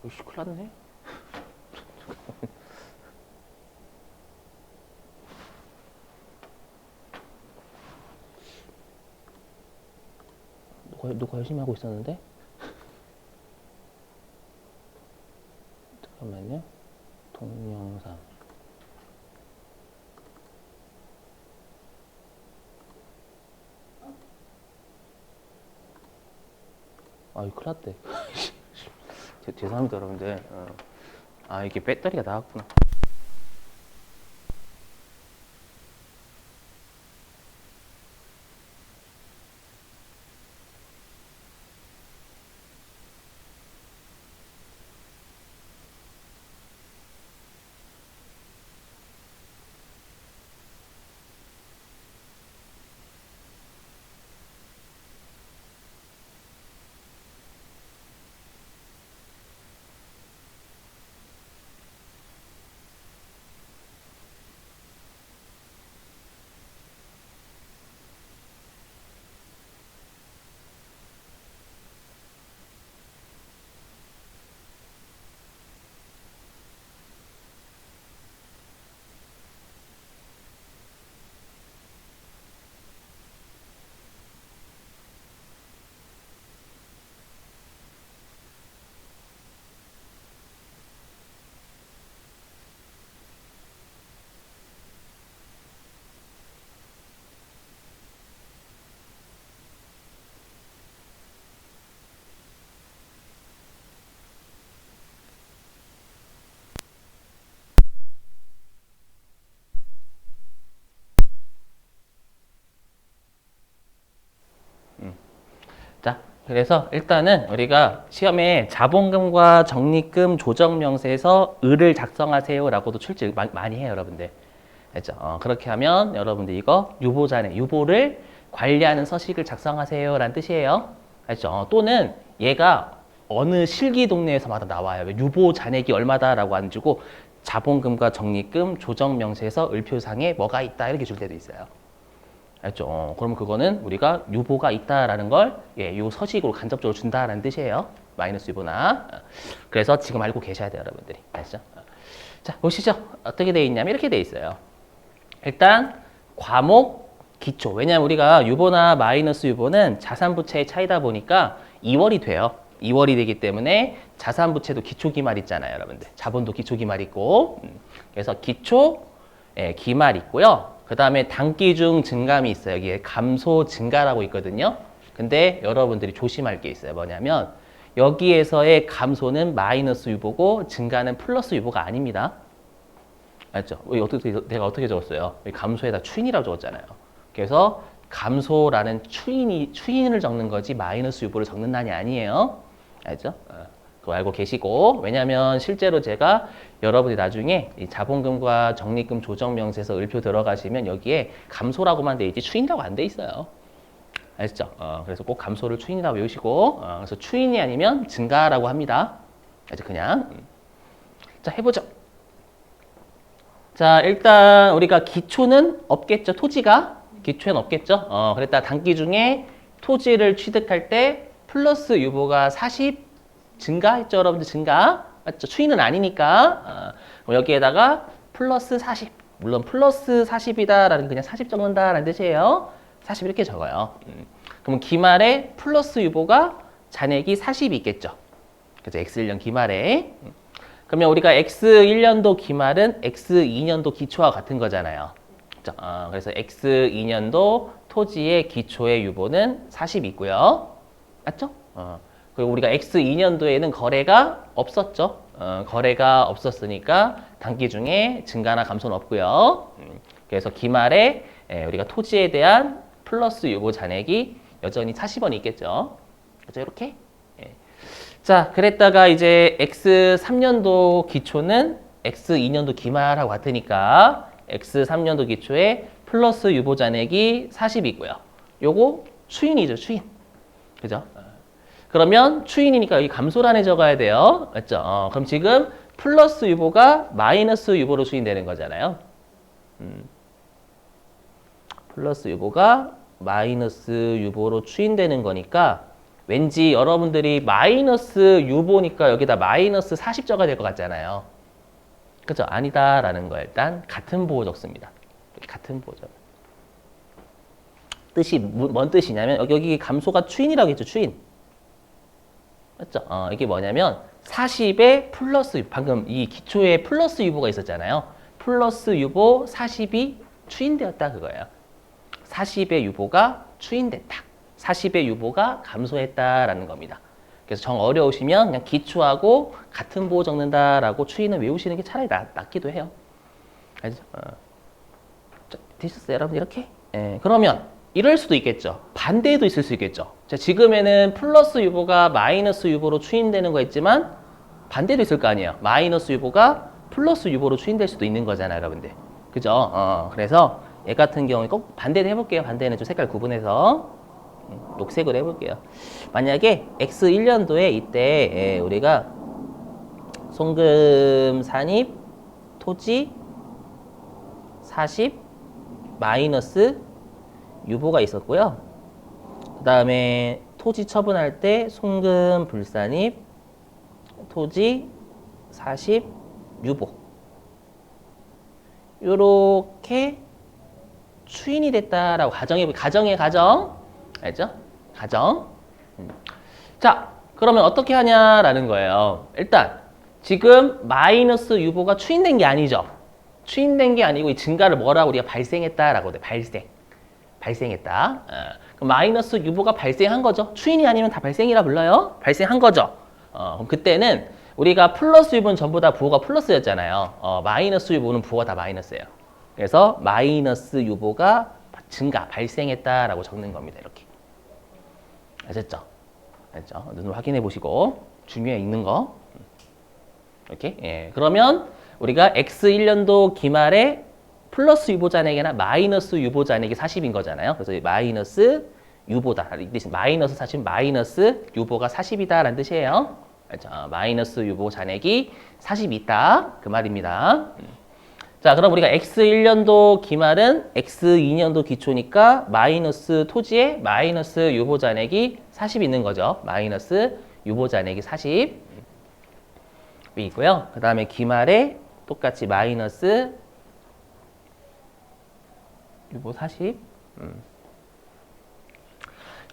오씨, 큰일 났네. 누가 열심히 하고 있었는데? 잠깐만요. 동영상. 아이, 큰일 났대. 죄송합니다, 여러분들. 아, 이게 배터리가 나갔구나. 자, 그래서 일단은 우리가 시험에 자본금과 적립금 조정명세에서 을을 작성하세요라고도 출제 많이 해요, 여러분들. 알죠? 그렇게 하면 여러분들 이거 유보자네, 유보를 관리하는 서식을 작성하세요라는 뜻이에요. 알죠? 또는 얘가 어느 실기 동네에서마다 나와요. 유보 잔액이 얼마다라고 안 주고 자본금과 적립금 조정명세에서 을표상에 뭐가 있다 이렇게 줄 때도 있어요. 알죠? 그러면 그거는 우리가 유보가 있다라는 걸 요 서식으로 간접적으로 준다라는 뜻이에요. 마이너스 유보나. 그래서 지금 알고 계셔야 돼요, 여러분들이. 아시죠? 자, 보시죠. 어떻게 돼 있냐면 이렇게 돼 있어요. 일단 과목 기초. 왜냐하면 우리가 유보나 마이너스 유보는 자산부채의 차이다 보니까 2월이 돼요. 2월이 되기 때문에 자산부채도 기초기말 있잖아요, 여러분들. 자본도 기초기말 있고. 그래서 기초, 기말 있고요. 그 다음에 단기중 증감이 있어요. 여기에 감소 증가라고 있거든요. 근데 여러분들이 조심할 게 있어요. 뭐냐면 여기에서의 감소는 마이너스 유보고 증가는 플러스 유보가 아닙니다. 알죠? 내가 어떻게 적었어요? 감소에다 추인이라고 적었잖아요. 그래서 감소라는 추인을 적는 거지 마이너스 유보를 적는다니 아니에요. 알죠? 그거 알고 계시고, 왜냐면 실제로 제가 여러분이 나중에 이 자본금과 적립금 조정명세에서 을표 들어가시면 여기에 감소라고만 돼 있지 추인이라고 안 돼 있어요. 아시죠? 그래서 꼭 감소를 추인이라고 외우시고, 그래서 추인이 아니면 증가라고 합니다. 아주 그냥. 자, 해보죠. 자, 일단 우리가 기초는 없겠죠. 토지가 기초엔 없겠죠. 그랬다 단기 중에 토지를 취득할 때 플러스 유보가 40 증가했죠, 여러분들. 증가 맞죠? 추이는 아니니까. 여기에다가 플러스 40. 물론 플러스 40이다라는 그냥 40 적는다라는 뜻이에요. 40 이렇게 적어요. 그러면 기말에 플러스 유보가 잔액이 40이 있겠죠. 그래서 X1년 기말에. 그러면 우리가 X1년도 기말은 X2년도 기초와 같은 거잖아요. 그래서 X2년도 토지의 기초의 유보는 40이 있고요. 맞죠? 그리고 우리가 X2년도에는 거래가 없었죠. 거래가 없었으니까 단기 중에 증가나 감소는 없고요. 그래서 기말에 우리가 토지에 대한 플러스 유보 잔액이 여전히 40원이 있겠죠. 그렇죠? 이렇게. 자, 그랬다가 이제 X3년도 기초는 X2년도 기말하고 같으니까 X3년도 기초에 플러스 유보 잔액이 40이고요. 요거 추인이죠, 추인. 그죠? 그러면 추인이니까 여기 감소란에 적어야 돼요. 맞죠? 그럼 지금 플러스 유보가 마이너스 유보로 추인되는 거잖아요. 플러스 유보가 마이너스 유보로 추인되는 거니까 왠지 여러분들이 마이너스 유보니까 여기다 마이너스 40저가 될 것 같잖아요. 그죠? 아니다라는 거예요. 일단 같은 보호 적습니다. 이렇게 같은 보호 적. 뜻이 뭔 뜻이냐면 여기 감소가 추인이라고 했죠. 추인. 맞죠? 이게 뭐냐면 40에 플러스 방금 이 기초에 플러스 유보가 있었잖아요. 플러스 유보 40이 추인되었다 그거예요. 40의 유보가 추인됐다. 40의 유보가 감소했다라는 겁니다. 그래서 정 어려우시면 그냥 기초하고 같은 보호 적는다라고 추인을 외우시는 게 차라리 낫기도 해요. 알죠? 되셨어요, 여러분? 이렇게? 예, 그러면 이럴 수도 있겠죠. 반대도 있을 수 있겠죠. 자, 지금에는 플러스 유보가 마이너스 유보로 추인되는 거 있지만 반대도 있을 거 아니에요. 마이너스 유보가 플러스 유보로 추인될 수도 있는 거잖아요, 여러분들. 그죠? 그래서 얘 같은 경우에 꼭 반대도 해볼게요. 반대는 좀 색깔 구분해서 녹색으로 해볼게요. 만약에 X1년도에 이때 우리가 송금 산입 토지 40 마이너스 유보가 있었고요. 그 다음에 토지 처분할 때 송금 불산입 토지 40 유보 요렇게 추인이 됐다라고 가정의 가정 알죠? 가정. 자, 그러면 어떻게 하냐라는 거예요. 일단 지금 마이너스 유보가 추인된 게 아니죠. 추인된 게 아니고 이 증가를 뭐라고 우리가 발생했다라고 돼. 발생했다. 그럼 마이너스 유보가 발생한 거죠. 추인이 아니면 다 발생이라 불러요. 발생한 거죠. 그럼 그때는 우리가 플러스 유보는 전부 다 부호가 플러스였잖아요. 마이너스 유보는 부호가 다 마이너스예요. 그래서 마이너스 유보가 증가, 발생했다라고 적는 겁니다. 이렇게. 아셨죠? 알죠? 눈으로 확인해 보시고 중요해 읽는 거. 이렇게. 예. 그러면 우리가 X1년도 기말에 플러스 유보 잔액이나 마이너스 유보 잔액이 40인 거잖아요. 그래서 마이너스 유보다. 이 뜻은 마이너스 40, 마이너스 유보가 40이다라는 뜻이에요. 알죠? 마이너스 유보 잔액이 40이 있다. 그 말입니다. 자, 그럼 우리가 X1년도 기말은 X2년도 기초니까 마이너스 토지에 마이너스 유보 잔액이 40 있는 거죠. 마이너스 유보 잔액이 40이 있고요. 그 다음에 기말에 똑같이 마이너스 유보 40.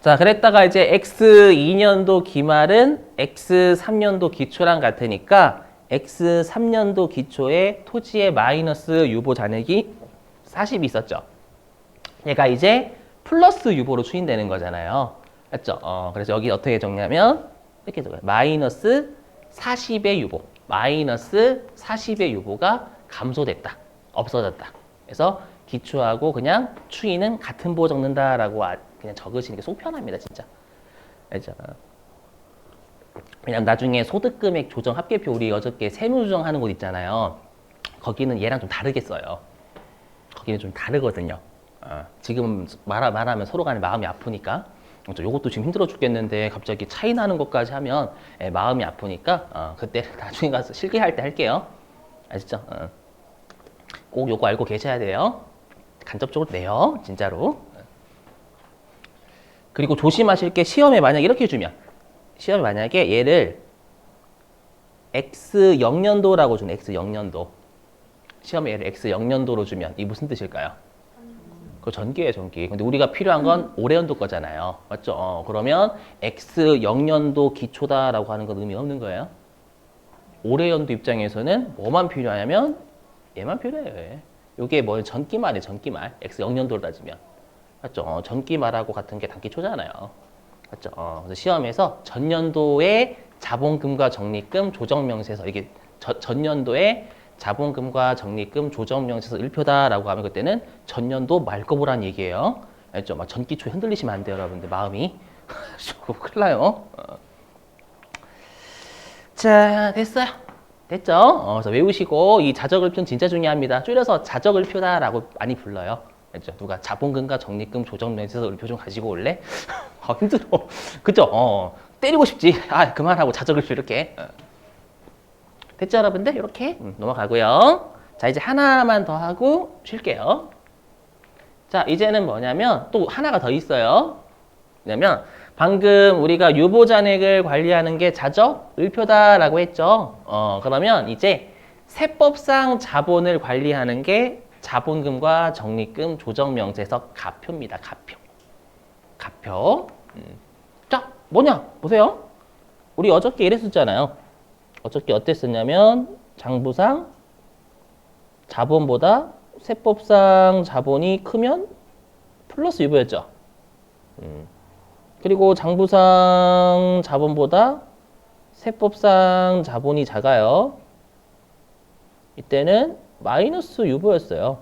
자, 그랬다가 이제 X2년도 기말은 X3년도 기초랑 같으니까 X3년도 기초에 토지의 마이너스 유보 잔액이 40이 있었죠. 얘가 이제 플러스 유보로 추인되는 거잖아요. 맞죠? 그래서 여기 어떻게 적냐면 이렇게 적어요. 마이너스 40의 유보. 마이너스 40의 유보가 감소됐다. 없어졌다. 그래서 기초하고 그냥 추인은 같은 보호 적는다라고 그냥 적으시는 게 속 편합니다, 진짜. 알죠? 왜냐면 나중에 소득금액 조정 합계표 우리 어저께 세무조정하는 곳 있잖아요. 거기는 얘랑 좀 다르게 써요. 거기는 좀 다르거든요. 지금 말하면 서로 간에 마음이 아프니까 요것도 지금 힘들어 죽겠는데 갑자기 차이 나는 것까지 하면 마음이 아프니까 그때 나중에 가서 실기할 때 할게요. 아시죠? 꼭 요거 알고 계셔야 돼요. 간접적으로 내요. 진짜로. 그리고 조심하실 게 시험에 만약 이렇게 주면 시험에 만약에 얘를 X0년도라고 주는 X0년도 시험에 얘를 X0년도로 주면 이 무슨 뜻일까요? 그거 전기예요, 전기. 근데 우리가 필요한 건 올해연도 거잖아요. 맞죠? 그러면 X0년도 기초다라고 하는 건 의미 없는 거예요. 올해연도 입장에서는 뭐만 필요하냐면 얘만 필요해요. 이게 뭐 전기말이에요, 전기말. X0년도로 따지면. 맞죠? 전기말하고 같은 게 단기초잖아요. 맞죠? 그래서 시험에서 전년도의 자본금과 적립금 조정명세서 이게 전년도에 자본금과 적립금 조정명세서 1표다라고 하면 그때는 전년도 말 거 보란 얘기예요. 알죠? 막 전기초 흔들리시면 안 돼요, 여러분들. 마음이. 큰일 나요. 자, 됐어요. 됐죠? 그래서 외우시고 이 자적을표는 진짜 중요합니다. 줄여서 자적을표다라고 많이 불러요. 알죠? 누가 자본금과 적립금 조정명세서 을표 좀 가지고 올래? 힘들어. 그죠? 때리고 싶지. 그만하고 자적을표 이렇게. 됐죠, 여러분들? 이렇게 넘어가고요. 자, 이제 하나만 더 하고 쉴게요. 자, 이제는 뭐냐면 또 하나가 더 있어요. 왜냐면 방금 우리가 유보잔액을 관리하는 게 자적, 을표다라고 했죠. 그러면 이제 세법상 자본을 관리하는 게 자본금과 적립금 조정명세서 가표입니다. 가표. 가표. 자, 뭐냐? 보세요. 우리 어저께 이랬었잖아요. 어저께 어땠었냐면 장부상 자본보다 세법상 자본이 크면 플러스 유보였죠. 그리고 장부상 자본보다 세법상 자본이 작아요. 이때는 마이너스 유보였어요.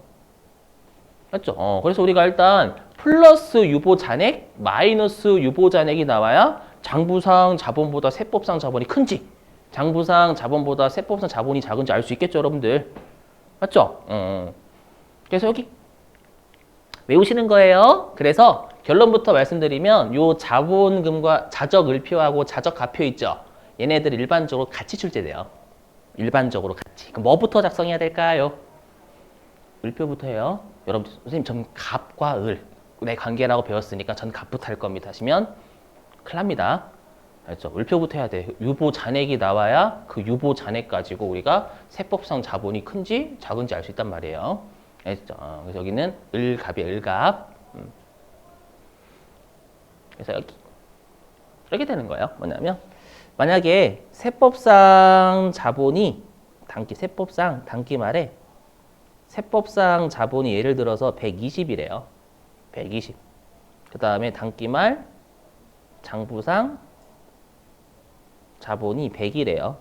맞죠? 그래서 우리가 일단 플러스 유보 잔액, 마이너스 유보 잔액이 나와야 장부상 자본보다 세법상 자본이 큰지, 장부상 자본보다 세법상 자본이 작은지 알 수 있겠죠, 여러분들. 맞죠? 그래서 여기 외우시는 거예요. 그래서 결론부터 말씀드리면 요 자본금과 자적 을표하고 자적 가표 있죠. 얘네들 일반적으로 같이 출제돼요. 일반적으로 같이. 그럼 뭐부터 작성해야 될까요? 을표부터 해요. 여러분 선생님 전 갑과 을의 관계라고 배웠으니까 전 갑부터 할 겁니다 하시면 큰일 납니다. 알죠? 을표부터 해야 돼. 유보 잔액이 나와야 그 유보 잔액 가지고 우리가 세법상 자본이 큰지 작은지 알 수 있단 말이에요. 알죠? 그래서 여기는 을갑이에요. 을갑. 그래서 여기 이렇게 되는 거예요. 뭐냐면 만약에 세법상 자본이 세법상 단기 말에 세법상 자본이 예를 들어서 120이래요. 120. 그 다음에 단기 말 장부상 자본이 100이래요.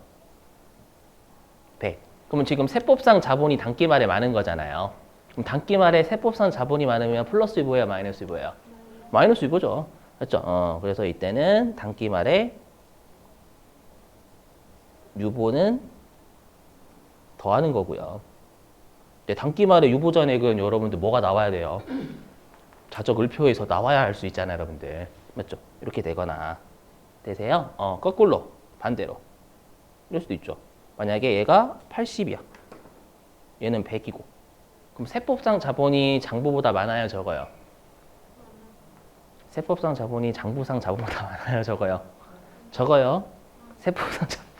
100. 그러면 지금 세법상 자본이 단기 말에 많은 거잖아요. 그럼 단기 말에 세법상 자본이 많으면 플러스 유보예요, 마이너스 유보예요? 마이너스 유보죠. 맞죠? 그래서 이때는 단기 말에 유보는 더하는 거고요. 단기 말에 유보 잔액은 여러분들 뭐가 나와야 돼요? 자적 을표에서 나와야 할 수 있잖아요, 여러분들. 맞죠? 이렇게 되거나 되세요? 거꾸로 반대로 이럴 수도 있죠. 만약에 얘가 80이야. 얘는 100이고. 그럼 세법상 자본이 장부보다 많아요, 적어요? 세법상 자본이 장부상 자본보다 많아요, 적어요? 적어요. 세법상 자본.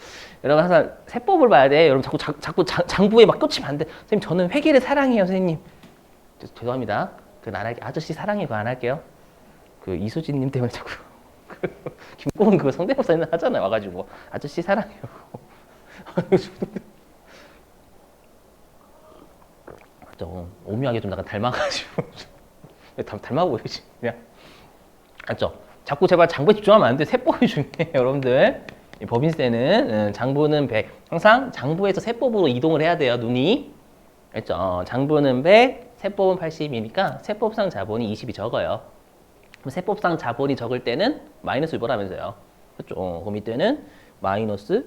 여러분 항상 세법을 봐야 돼. 여러분 자꾸 장부에 막 꽂히면 안 돼. 선생님 저는 회계를 사랑해요, 선생님. 죄송합니다. 그건 안 할게요. 아저씨 사랑해 그거 안 할게요. 그 이수진님 때문에 자꾸 김고은 그거 성대모사 하잖아요. 와가지고 아저씨 사랑해요. 좀 오묘하게 좀 약간 닮아가지고 닮아 보이지 그냥. 맞죠? 자꾸 제발 장부에 집중하면 안 돼. 세법이 중요해요, 여러분들. 법인세는 장부는 100. 항상 장부에서 세법으로 이동을 해야 돼요, 눈이. 알죠? 장부는 100, 세법은 80이니까 세법상 자본이 20이 적어요. 그럼 세법상 자본이 적을 때는 마이너스 유보라면서요. 그렇죠? 그럼 이때는 마이너스,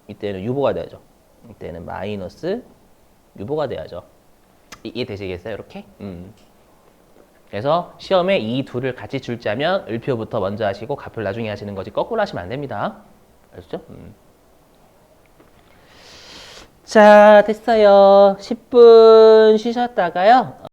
이때는 유보가 돼야죠. 이때는 마이너스 유보가 돼야죠. 이해되시겠어요? 이렇게? 그래서 시험에 이 둘을 같이 출제하면 을표부터 먼저 하시고 가표를 나중에 하시는 거지 거꾸로 하시면 안 됩니다. 아시죠? 자, 됐어요. 10분 쉬셨다가요.